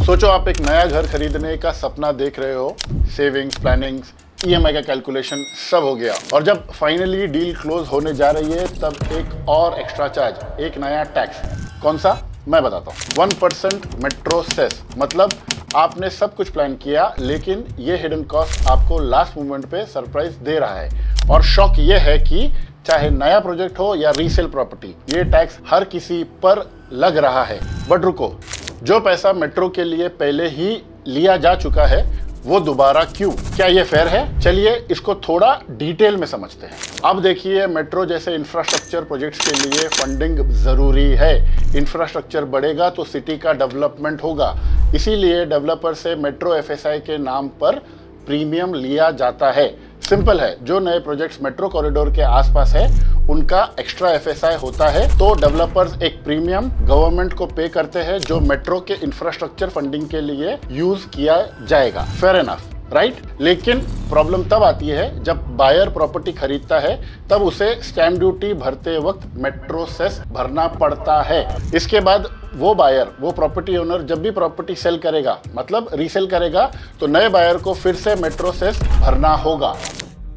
सोचो आप एक नया घर खरीदने का सपना देख रहे हो, सेविंग्स, प्लानिंग्स, ईएमआई का कैलकुलेशन सब हो गया और जब फाइनली डील क्लोज होने जा रही है तब एक और एक्स्ट्रा चार्ज, एक नया टैक्स। कौन सा? मैं बताता हूँ। 1% मेट्रो सेस, मतलब आपने सब कुछ प्लान किया लेकिन ये हिडन कॉस्ट आपको लास्ट मोमेंट पे सरप्राइज दे रहा है। और शॉक ये है कि चाहे नया प्रोजेक्ट हो या रीसेल प्रॉपर्टी, ये टैक्स हर किसी पर लग रहा है। बट रुको, जो पैसा मेट्रो के लिए पहले ही लिया जा चुका है वो दोबारा क्यों? क्या ये फेयर है? चलिए इसको थोड़ा डिटेल में समझते हैं। अब देखिए, मेट्रो जैसे इंफ्रास्ट्रक्चर प्रोजेक्ट्स के लिए फंडिंग जरूरी है। इंफ्रास्ट्रक्चर बढ़ेगा तो सिटी का डेवलपमेंट होगा, इसीलिए डेवलपर से मेट्रो एफएसआई के नाम पर प्रीमियम लिया जाता है। सिंपल है, जो नए प्रोजेक्ट्स मेट्रो कॉरिडोर के आसपास है उनका एक्स्ट्रा एफएसआई होता है, तो डेवलपर्स एक प्रीमियम गवर्नमेंट को पे करते हैं जो मेट्रो के इंफ्रास्ट्रक्चर फंडिंग के लिए यूज किया जाएगा। Fair enough, right? लेकिन प्रॉब्लम तब आती है जब बायर प्रॉपर्टी खरीदता है, तब उसे स्टैम्प ड्यूटी भरते वक्त मेट्रो सेस भरना पड़ता है। इसके बाद वो बायर, वो प्रॉपर्टी ओनर जब भी प्रॉपर्टी सेल करेगा, मतलब रीसेल करेगा, तो नए बायर को फिर से मेट्रो सेस भरना होगा।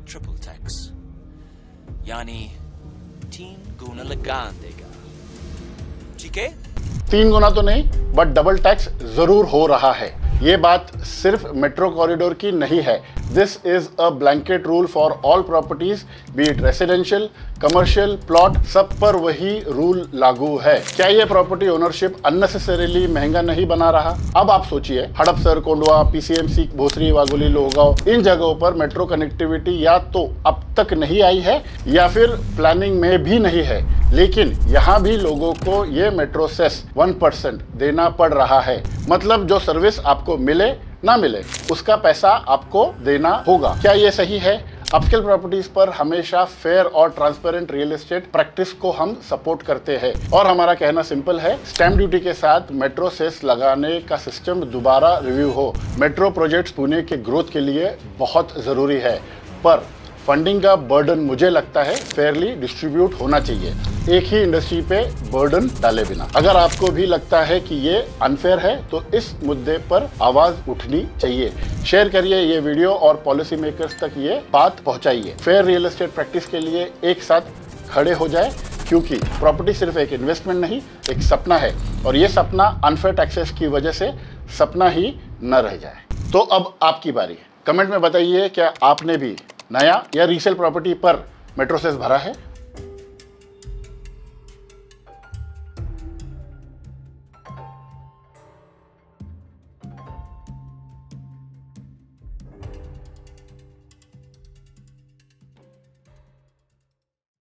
ट्रिपल टैक्स, यानी 3 गुना लगा देगा। ठीक है? 3 गुना तो नहीं, बट डबल टैक्स जरूर हो रहा है। ये बात सिर्फ मेट्रो कॉरिडोर की नहीं है। This is a blanket rule for all properties, B it residential, commercial, plot, सब पर वही रूल लागू है। क्या ये प्रॉपर्टी ओनरशिप अननेसेसरीली महंगा नहीं बना रहा? अब आप सोचिए, हड़पसर, कोंडवा, पीसीएमसी, भोसरी, वाघोली, लोहगांव, इन जगहों पर मेट्रो कनेक्टिविटी या तो अब तक नहीं आई है या फिर प्लानिंग में भी नहीं है, लेकिन यहाँ भी लोगों को ये मेट्रो सेस 1% देना पड़ रहा है। मतलब जो सर्विस आपको मिले ना मिले उसका पैसा आपको देना होगा। क्या ये सही है? अपस्केल प्रॉपर्टीज पर हमेशा फेयर और ट्रांसपेरेंट रियल एस्टेट प्रैक्टिस को हम सपोर्ट करते हैं और हमारा कहना सिंपल है, स्टैम्प ड्यूटी के साथ मेट्रो सेस लगाने का सिस्टम दोबारा रिव्यू हो। मेट्रो प्रोजेक्ट्स पुणे के ग्रोथ के लिए बहुत जरूरी है, पर फंडिंग का बर्डन मुझे लगता है फेयरली डिस्ट्रीब्यूट होना चाहिए, एक ही इंडस्ट्री पे बर्डन डाले बिना। अगर आपको भी लगता है कि ये अनफेयर है तो इस मुद्दे पर आवाज उठनी चाहिए। शेयर करिए ये वीडियो और पॉलिसी मेकर्स तक ये बात पहुंचाइए। फेयर रियल एस्टेट प्रैक्टिस के लिए एक साथ खड़े हो जाए, क्योंकि प्रॉपर्टी सिर्फ एक इन्वेस्टमेंट नहीं, एक सपना है और ये सपना अनफेयर टैक्सेस की वजह से सपना ही न रह जाए। तो अब आपकी बारी है। कमेंट में बताइए, क्या आपने भी नया या रीसेल प्रॉपर्टी पर मेट्रो सेस भरा है?